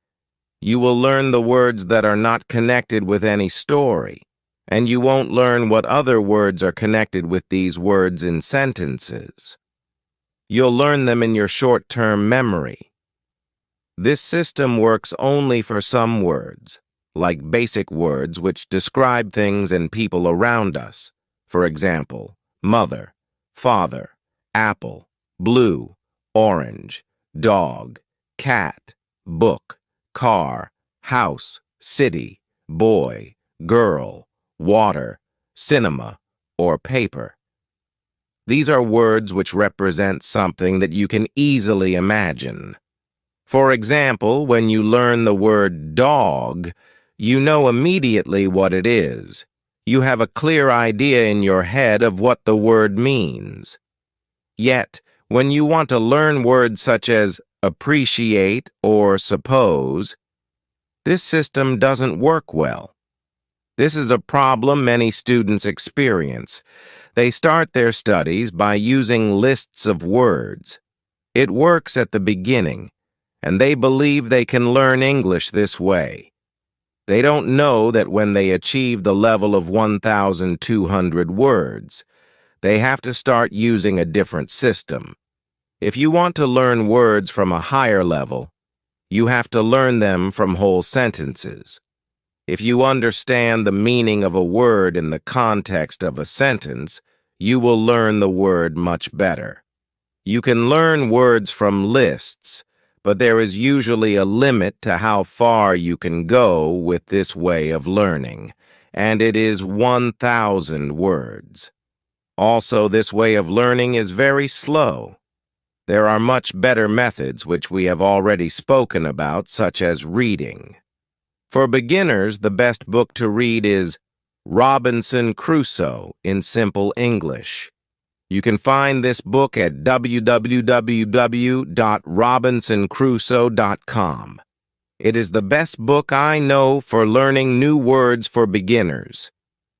You will learn the words that are not connected with any story, and you won't learn what other words are connected with these words in sentences. You'll learn them in your short-term memory. This system works only for some words, like basic words which describe things and people around us. For example, mother, father, apple, blue, orange, dog, cat, book, car, house, city, boy, girl, water, cinema, or paper. These are words which represent something that you can easily imagine. For example, when you learn the word dog, you know immediately what it is. You have a clear idea in your head of what the word means. Yet, when you want to learn words such as appreciate or suppose, this system doesn't work well. This is a problem many students experience. They start their studies by using lists of words. It works at the beginning, and they believe they can learn English this way. They don't know that when they achieve the level of 1,200 words, they have to start using a different system. If you want to learn words from a higher level, you have to learn them from whole sentences. If you understand the meaning of a word in the context of a sentence, you will learn the word much better. You can learn words from lists, but there is usually a limit to how far you can go with this way of learning, and it is 1,000 words. Also, this way of learning is very slow. There are much better methods which we have already spoken about, such as reading. For beginners, the best book to read is Robinson Crusoe in Simple English. You can find this book at www.robinsoncrusoe.com. It is the best book I know for learning new words for beginners.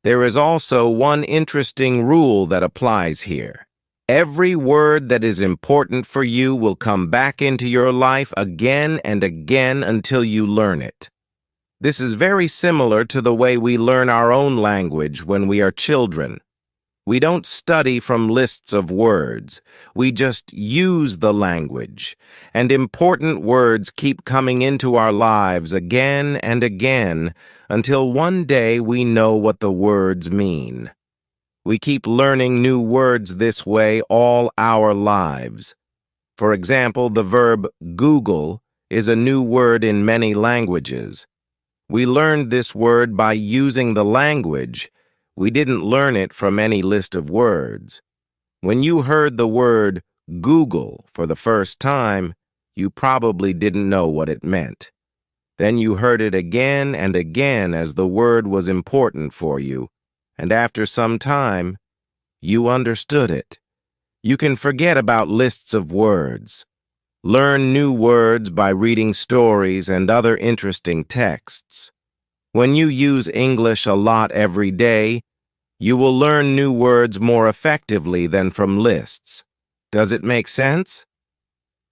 There is also one interesting rule that applies here. Every word that is important for you will come back into your life again and again until you learn it. This is very similar to the way we learn our own language when we are children. We don't study from lists of words. We just use the language, and important words keep coming into our lives again and again until one day we know what the words mean. We keep learning new words this way all our lives. For example, the verb Google is a new word in many languages. We learned this word by using the language. We didn't learn it from any list of words. When you heard the word Google for the first time, you probably didn't know what it meant. Then you heard it again and again as the word was important for you, and after some time, you understood it. You can forget about lists of words. Learn new words by reading stories and other interesting texts. When you use English a lot every day, you will learn new words more effectively than from lists. Does it make sense?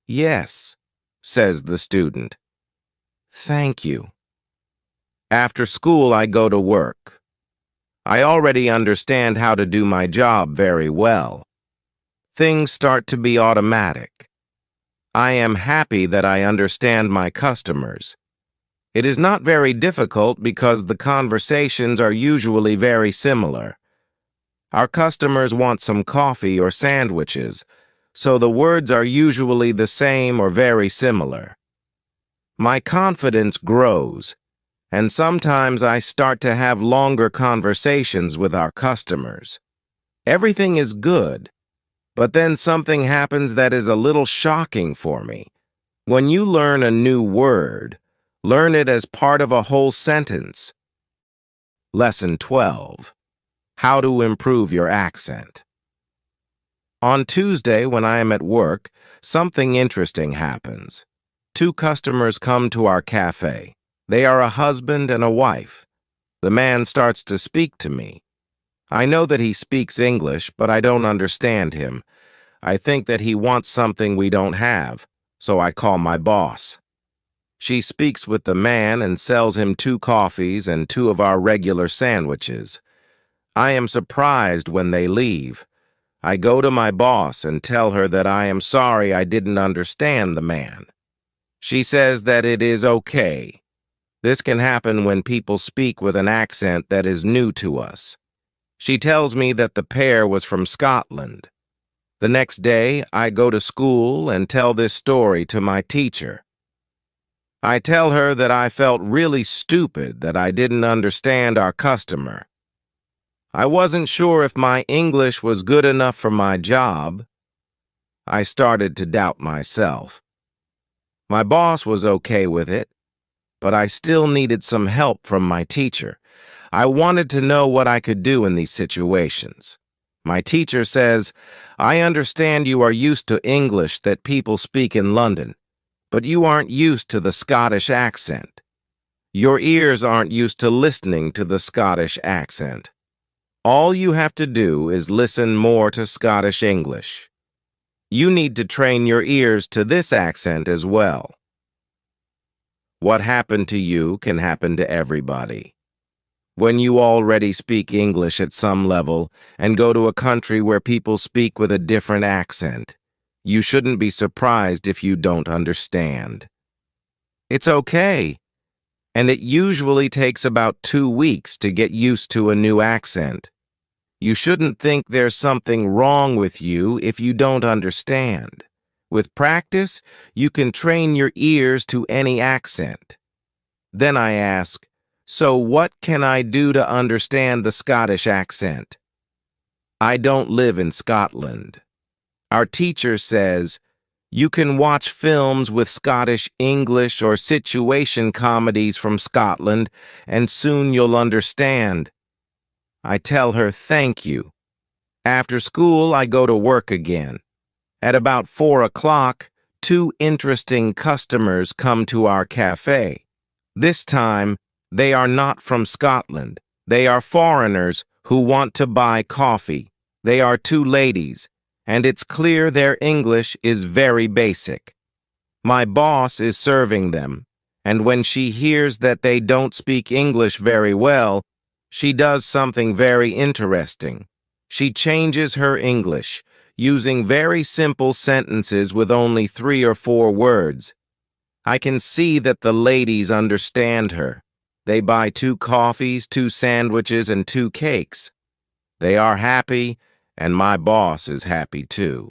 Yes, says the student. Thank you. After school, I go to work. I already understand how to do my job very well. Things start to be automatic. I am happy that I understand my customers. It is not very difficult because the conversations are usually very similar. Our customers want some coffee or sandwiches, so the words are usually the same or very similar. My confidence grows, and sometimes I start to have longer conversations with our customers. Everything is good, but then something happens that is a little shocking for me. When you learn a new word, learn it as part of a whole sentence. Lesson 12. How to improve your accent. On Tuesday, when I am at work, something interesting happens. 2 customers come to our cafe. They are a husband and a wife. The man starts to speak to me. I know that he speaks English, but I don't understand him. I think that he wants something we don't have, so I call my boss. She speaks with the man and sells him 2 coffees and 2 of our regular sandwiches. I am surprised when they leave. I go to my boss and tell her that I am sorry I didn't understand the man. She says that it is okay. This can happen when people speak with an accent that is new to us. She tells me that the pair was from Scotland. The next day, I go to school and tell this story to my teacher. I tell her that I felt really stupid that I didn't understand our customer. I wasn't sure if my English was good enough for my job. I started to doubt myself. My boss was okay with it, but I still needed some help from my teacher. I wanted to know what I could do in these situations. My teacher says, I understand you are used to English that people speak in London, but you aren't used to the Scottish accent. Your ears aren't used to listening to the Scottish accent. All you have to do is listen more to Scottish English. You need to train your ears to this accent as well. What happened to you can happen to everybody. When you already speak English at some level and go to a country where people speak with a different accent, you shouldn't be surprised if you don't understand. It's okay, and it usually takes about 2 weeks to get used to a new accent. You shouldn't think there's something wrong with you if you don't understand. With practice, you can train your ears to any accent. Then I ask, so what can I do to understand the Scottish accent? I don't live in Scotland. Our teacher says, you can watch films with Scottish English or situation comedies from Scotland, and soon you'll understand. I tell her thank you. After school, I go to work again. At about 4 o'clock, 2 interesting customers come to our cafe. This time, they are not from Scotland. They are foreigners who want to buy coffee. They are 2 ladies, and it's clear their English is very basic. My boss is serving them, and when she hears that they don't speak English very well, she does something very interesting. She changes her English, using very simple sentences with only 3 or 4 words. I can see that the ladies understand her. They buy 2 coffees, 2 sandwiches, and 2 cakes. They are happy, and my boss is happy too.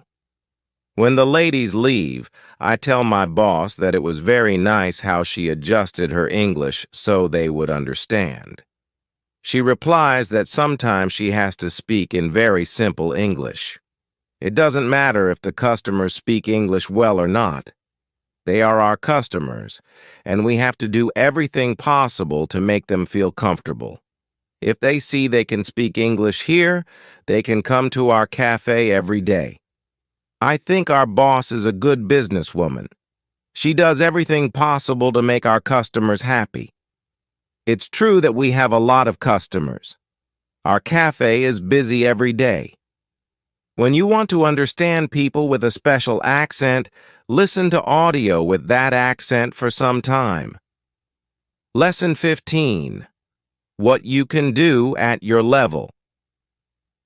When the ladies leave, I tell my boss that it was very nice how she adjusted her English so they would understand. She replies that sometimes she has to speak in very simple English. It doesn't matter if the customers speak English well or not. They are our customers, and we have to do everything possible to make them feel comfortable. If they see they can speak English here, they can come to our cafe every day. I think our boss is a good businesswoman. She does everything possible to make our customers happy. It's true that we have a lot of customers. Our cafe is busy every day. When you want to understand people with a special accent, listen to audio with that accent for some time. Lesson 15. What you can do at your level.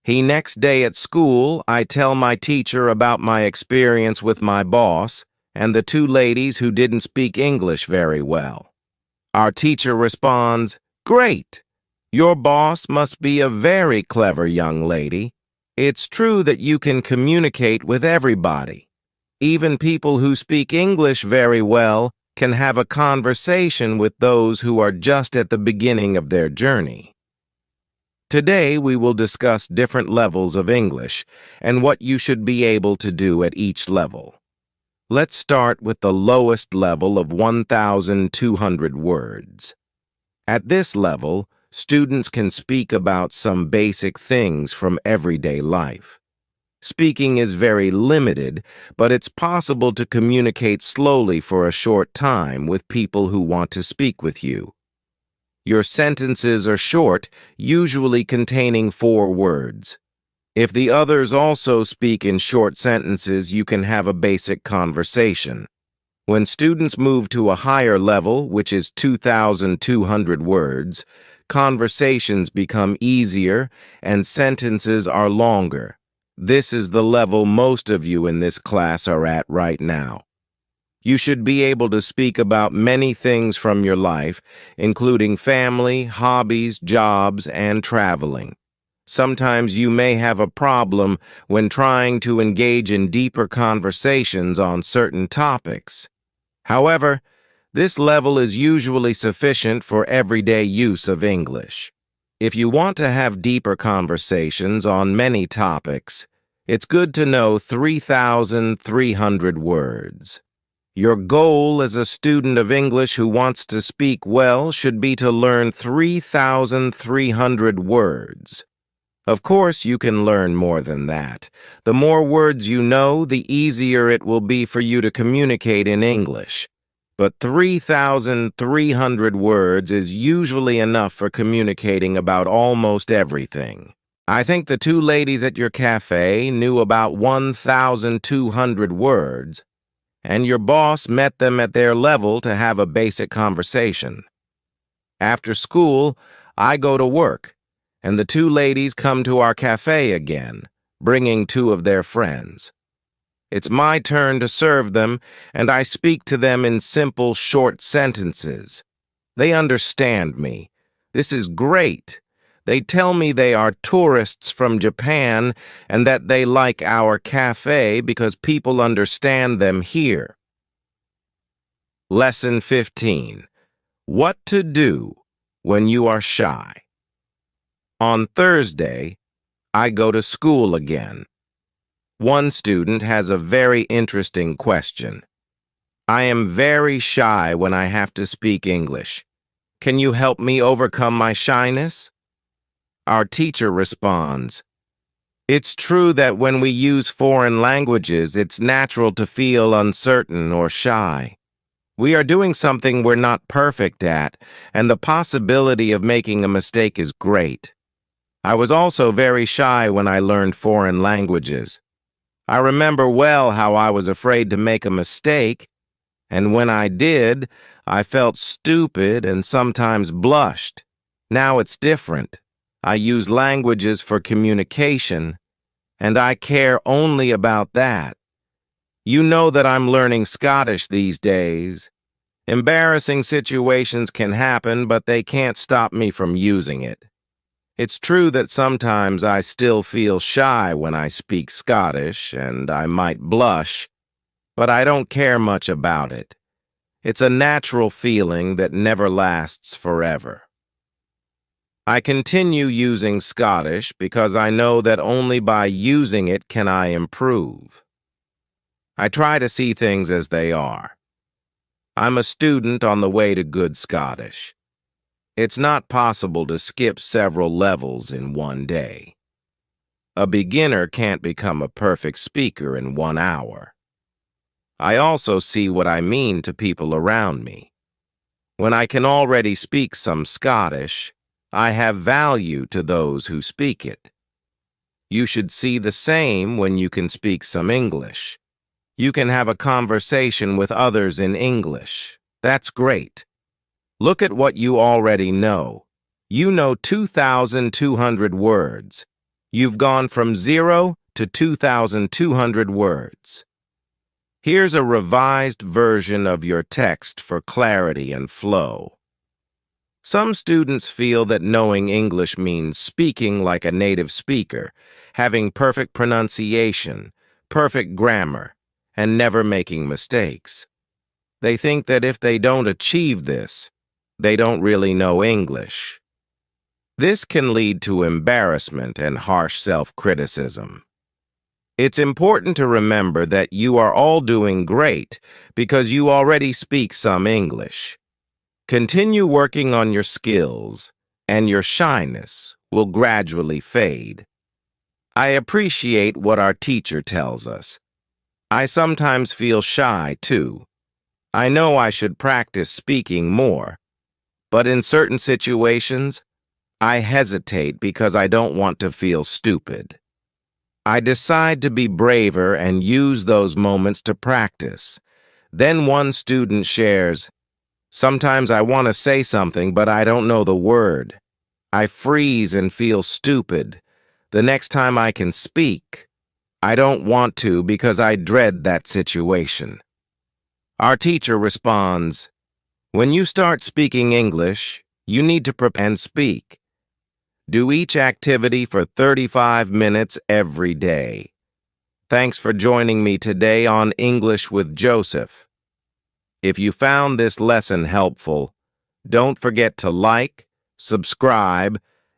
Next day at school, I tell my teacher about my experience with my boss and the 2 ladies who didn't speak English very well. Our teacher responds, "Great! Your boss must be a very clever young lady. It's true that you can communicate with everybody. Even people who speak English very well can have a conversation with those who are just at the beginning of their journey." Today, we will discuss different levels of English and what you should be able to do at each level. Let's start with the lowest level of 1,200 words. At this level, students can speak about some basic things from everyday life. Speaking is very limited, but it's possible to communicate slowly for a short time with people who want to speak with you. Your sentences are short, usually containing 4 words. If the others also speak in short sentences, you can have a basic conversation. When students move to a higher level, which is 2,200 words, conversations become easier and sentences are longer. This is the level most of you in this class are at right now. You should be able to speak about many things from your life, including family, hobbies, jobs, and traveling. Sometimes you may have a problem when trying to engage in deeper conversations on certain topics. However, this level is usually sufficient for everyday use of English. If you want to have deeper conversations on many topics, it's good to know 3,300 words. Your goal as a student of English who wants to speak well should be to learn 3,300 words. Of course, you can learn more than that. The more words you know, the easier it will be for you to communicate in English. But 3,300 words is usually enough for communicating about almost everything. I think the 2 ladies at your cafe knew about 1,200 words, and your boss met them at their level to have a basic conversation. After school, I go to work, and the 2 ladies come to our cafe again, bringing 2 of their friends. It's my turn to serve them, and I speak to them in simple, short sentences. They understand me. This is great. They tell me they are tourists from Japan and that they like our cafe because people understand them here. Lesson 15. What to do when you are shy. On Thursday, I go to school again. One student has a very interesting question. I am very shy when I have to speak English. Can you help me overcome my shyness? Our teacher responds, "It's true that when we use foreign languages, it's natural to feel uncertain or shy. We are doing something we're not perfect at, and the possibility of making a mistake is great. I was also very shy when I learned foreign languages. I remember well how I was afraid to make a mistake, and when I did, I felt stupid and sometimes blushed. Now it's different. I use languages for communication, and I care only about that. You know that I'm learning Scottish these days. Embarrassing situations can happen, but they can't stop me from using it. It's true that sometimes I still feel shy when I speak Scottish, and I might blush, but I don't care much about it. It's a natural feeling that never lasts forever. I continue using Scottish because I know that only by using it can I improve. I try to see things as they are. I'm a student on the way to good Scottish. It's not possible to skip several levels in one day. A beginner can't become a perfect speaker in 1 hour. I also see what I mean to people around me. When I can already speak some Scottish, I have value to those who speak it. You should see the same when you can speak some English. You can have a conversation with others in English. That's great. Look at what you already know. You know 2,200 words. You've gone from 0 to 2,200 words. Here's a revised version of your text for clarity and flow. Some students feel that knowing English means speaking like a native speaker, having perfect pronunciation, perfect grammar, and never making mistakes. They think that if they don't achieve this, they don't really know English. This can lead to embarrassment and harsh self-criticism. It's important to remember that you are all doing great because you already speak some English. Continue working on your skills, and your shyness will gradually fade. I appreciate what our teacher tells us. I sometimes feel shy, too. I know I should practice speaking more, but in certain situations, I hesitate because I don't want to feel stupid. I decide to be braver and use those moments to practice. Then one student shares, "Sometimes I want to say something, but I don't know the word. I freeze and feel stupid. The next time I can speak, I don't want to because I dread that situation." Our teacher responds, "When you start speaking English, you need to prepare and speak. Do each activity for 35 minutes every day." Thanks for joining me today on English with Joseph. If you found this lesson helpful, don't forget to like, subscribe,